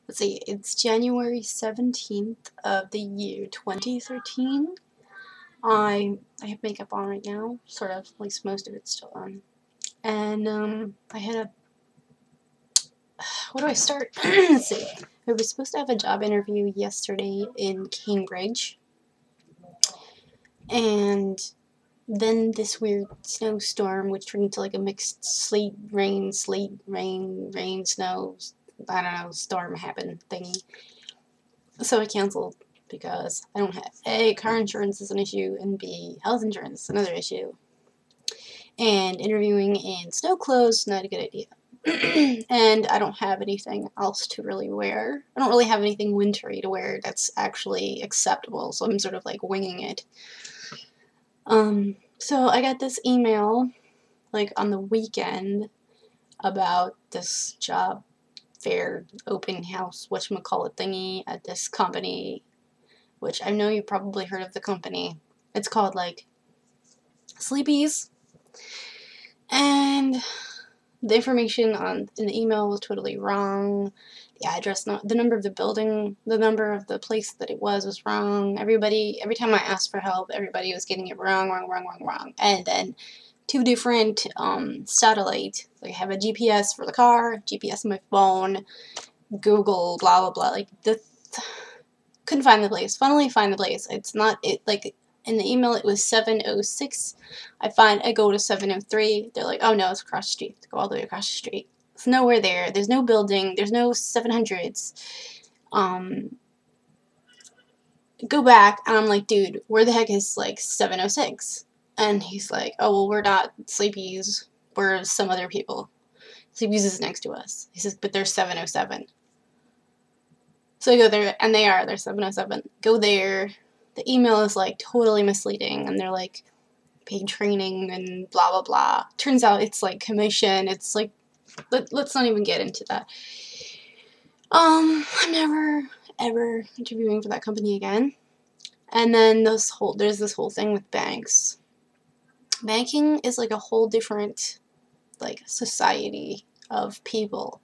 Let's see, it's January 17th of the year 2013. I have makeup on right now, sort of, at least most of it's still on. And I had a, what do I start? Let's see. I was supposed to have a job interview yesterday in Cambridge, and then this weird snowstorm, which turned into like a mixed sleet, rain, snow, I don't know, storm happened thingy. So I canceled because I don't have A, car insurance is an issue, and B, health insurance is another issue. And interviewing in snow clothes, not a good idea. And I don't have anything else to really wear. I don't really have anything wintry to wear that's actually acceptable, so I'm sort of like winging it. So I got this email, like on the weekend, about this job fair, open house, whatchamacallit thingy at this company, which I know you probably heard of the company. It's called, like, Sleepy's. And the information in the email was totally wrong. The address, the number of the building, the number of the place that it was wrong. Every time I asked for help, everybody was getting it wrong. And then two different satellite. Like, I have a GPS for the car, GPS on my phone, Google, blah blah blah. Like, couldn't find the place. Finally find the place. It's not it. Like, in the email it was 706. I go to 703. They're like, oh no, it's across the street. Go all the way across the street. It's nowhere there. There's no building. There's no 700s. Go back, and I'm like, dude, where the heck is, like, 706? And he's like, oh, well, we're not Sleepy's. We're some other people. Sleepy's is next to us. He says, but there's 707. So I go there, and they're 707. Go there. The email is, like, totally misleading, and they're like, paid training and blah blah blah. Turns out it's, like, commission. It's like, let's not even get into that. I'm never ever interviewing for that company again. And then there's this whole thing with banks. Banking is like a whole different, like, society of people.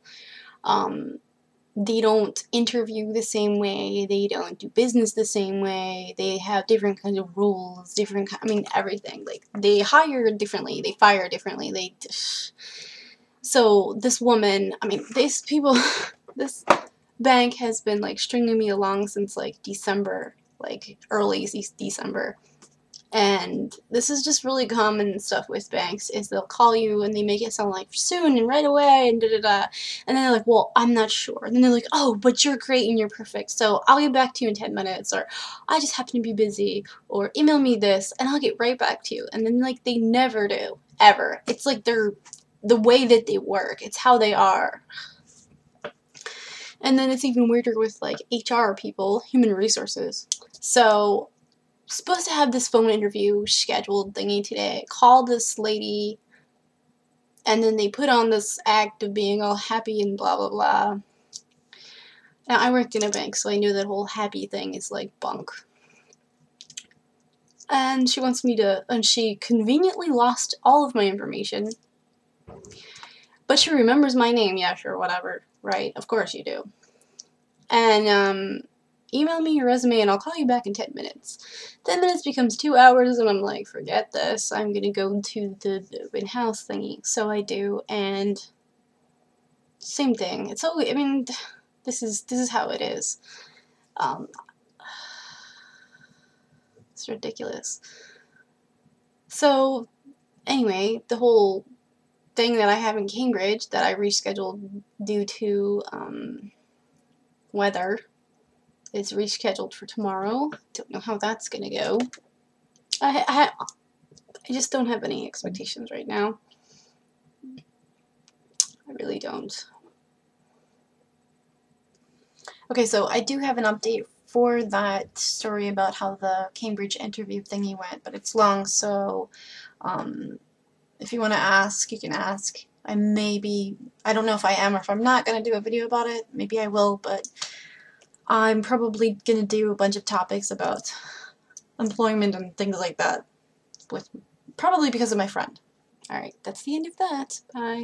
They don't interview the same way, they don't do business the same way, they have different kinds of rules, everything. Like, they hire differently, they fire differently, so this woman, these people, this bank has been, like, stringing me along since, like, December, like, early December. And this is just really common stuff with banks, is they'll call you and they make it sound like soon and right away and da-da-da. And then they're like, well, I'm not sure. And then they're like, oh, but you're great and you're perfect, so I'll get back to you in 10 minutes, or I just happen to be busy, or email me this and I'll get right back to you. And then, like, they never do, ever. It's like the way that they work. It's how they are. And then it's even weirder with, like, HR people, human resources. So, supposed to have this phone interview scheduled thingy today. Call this lady, and then they put on this act of being all happy and blah blah blah. Now, I worked in a bank, so I knew that whole happy thing is, like, bunk. And she wants me to, and she conveniently lost all of my information, but she remembers my name. Yeah, sure, whatever, right? Of course you do. And email me your resume and I'll call you back in 10 minutes. 10 minutes becomes 2 hours, and I'm like, forget this. I'm gonna go to the open house thingy. So I do, and same thing. It's always, this is how it is. It's ridiculous. So anyway, the whole thing that I have in Cambridge that I rescheduled due to weather is rescheduled for tomorrow. Don't know how that's gonna go. I just don't have any expectations right now. I really don't. Okay, so I do have an update for that story about how the Cambridge interview thingy went, but it's long, so if you want to ask, you can ask. I don't know if I am or if I'm not going to do a video about it. Maybe I will, but I'm probably going to do a bunch of topics about employment and things like that, probably because of my friend. Alright, that's the end of that. Bye.